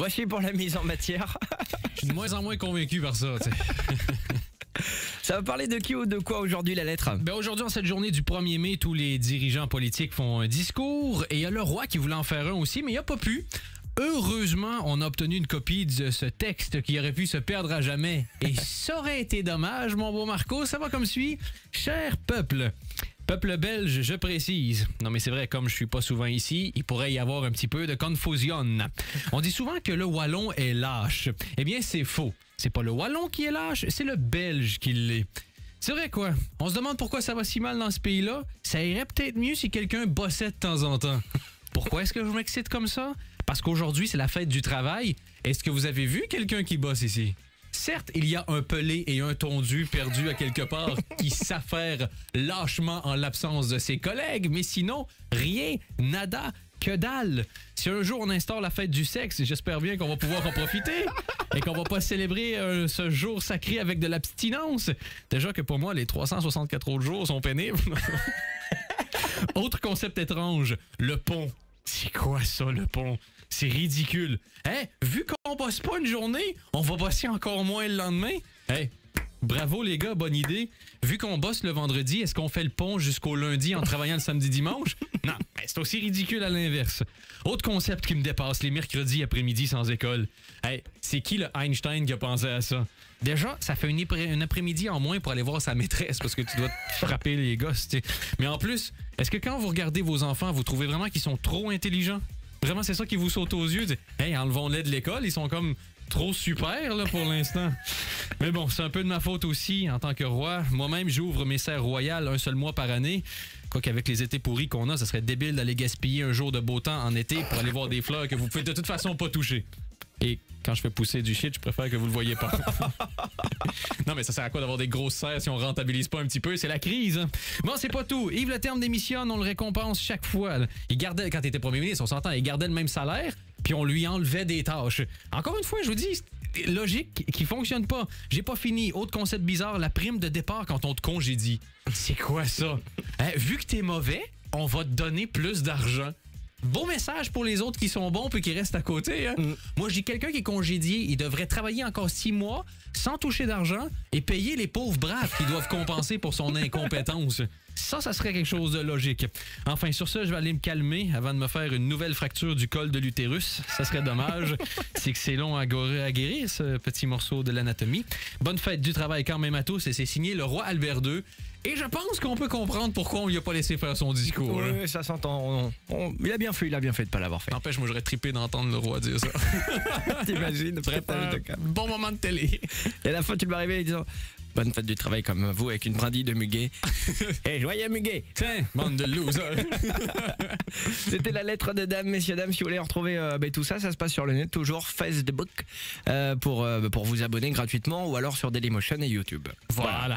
Voici pour la mise en matière. Je suis de moins en moins convaincu par ça. Tu sais. Ça va parler de qui ou de quoi aujourd'hui la lettre? Ben aujourd'hui, en cette journée du 1er mai, tous les dirigeants politiques font un discours et il y a le roi qui voulait en faire un aussi, mais il n'a pas pu. Heureusement, on a obtenu une copie de ce texte qui aurait pu se perdre à jamais. Et ça aurait été dommage, mon beau Marco. Ça va comme suit. Cher peuple, peuple belge, je précise. Non mais c'est vrai, comme je suis pas souvent ici, il pourrait y avoir un petit peu de confusion. On dit souvent que le Wallon est lâche. Eh bien, c'est faux. C'est pas le Wallon qui est lâche, c'est le Belge qui l'est. C'est vrai quoi? On se demande pourquoi ça va si mal dans ce pays-là. Ça irait peut-être mieux si quelqu'un bossait de temps en temps. Pourquoi est-ce que je m'excite comme ça? Parce qu'aujourd'hui, c'est la fête du travail. Est-ce que vous avez vu quelqu'un qui bosse ici? Certes, il y a un pelé et un tondu perdu à quelque part qui s'affairent lâchement en l'absence de ses collègues, mais sinon, rien, nada, que dalle. Si un jour on instaure la fête du sexe, j'espère bien qu'on va pouvoir en profiter et qu'on va pas célébrer ce jour sacré avec de l'abstinence. Déjà que pour moi, les 364 autres jours sont pénibles. Autre concept étrange, le pont. C'est quoi ça, le pont? C'est ridicule. Hey, vu qu'on bosse pas une journée, on va bosser encore moins le lendemain. Hey, bravo les gars, bonne idée. Vu qu'on bosse le vendredi, est-ce qu'on fait le pont jusqu'au lundi en travaillant le samedi-dimanche? Non, c'est aussi ridicule à l'inverse. Autre concept qui me dépasse, les mercredis après-midi sans école. Hey, c'est qui le Einstein qui a pensé à ça? Déjà, ça fait un après-midi en moins pour aller voir sa maîtresse parce que tu dois te frapper les gosses. T'sais. Mais en plus, est-ce que quand vous regardez vos enfants, vous trouvez vraiment qu'ils sont trop intelligents? Vraiment, c'est ça qui vous saute aux yeux? Hey, enlevons-les de l'école, ils sont comme trop super là, pour l'instant. Mais bon, c'est un peu de ma faute aussi en tant que roi. Moi-même, j'ouvre mes serres royales un seul mois par année. Quoique avec les étés pourris qu'on a, ça serait débile d'aller gaspiller un jour de beau temps en été pour aller voir des fleurs que vous pouvez de toute façon pas toucher. Et quand je fais pousser du shit, je préfère que vous le voyez pas. Non, mais ça sert à quoi d'avoir des grosses serres si on rentabilise pas un petit peu? C'est la crise. Hein? Bon, c'est pas tout. Yves Le Terme démissionne, on le récompense chaque fois. Là. Il gardait, quand il était premier ministre, on s'entend, il gardait le même salaire, puis on lui enlevait des tâches. Encore une fois, je vous dis, c'est logique qui fonctionne pas. J'ai pas fini. Autre concept bizarre, la prime de départ quand on te congédie. C'est quoi ça? Vu que t'es mauvais, on va te donner plus d'argent. Beau message pour les autres qui sont bons puis qui restent à côté. Hein? Moi, je dis quelqu'un qui est congédié, il devrait travailler encore 6 mois sans toucher d'argent et payer les pauvres braves qui doivent compenser pour son incompétence. Ça serait quelque chose de logique. Enfin, sur ça, je vais aller me calmer avant de me faire une nouvelle fracture du col de l'utérus. Ça serait dommage. C'est que c'est long à guérir, ce petit morceau de l'anatomie. Bonne fête du travail quand même à tous et c'est signé le roi Albert II. Et je pense qu'on peut comprendre pourquoi on lui a pas laissé faire son discours. Oui, ça s'entend. Il a bien fait de pas l'avoir fait. N'empêche, moi j'aurais trippé d'entendre le roi dire ça. T'imagines? Bon moment de télé. Et à la fin, tu m'as arrivé en disant bonne fête du travail comme vous avec une brindille de muguet. Et joyeux muguet. Tiens, bande de losers. C'était la lettre de dame, messieurs, dames. Si vous voulez retrouver tout ça, ça se passe sur le net, toujours Facebook, pour vous abonner gratuitement ou alors sur Dailymotion et YouTube. Voilà.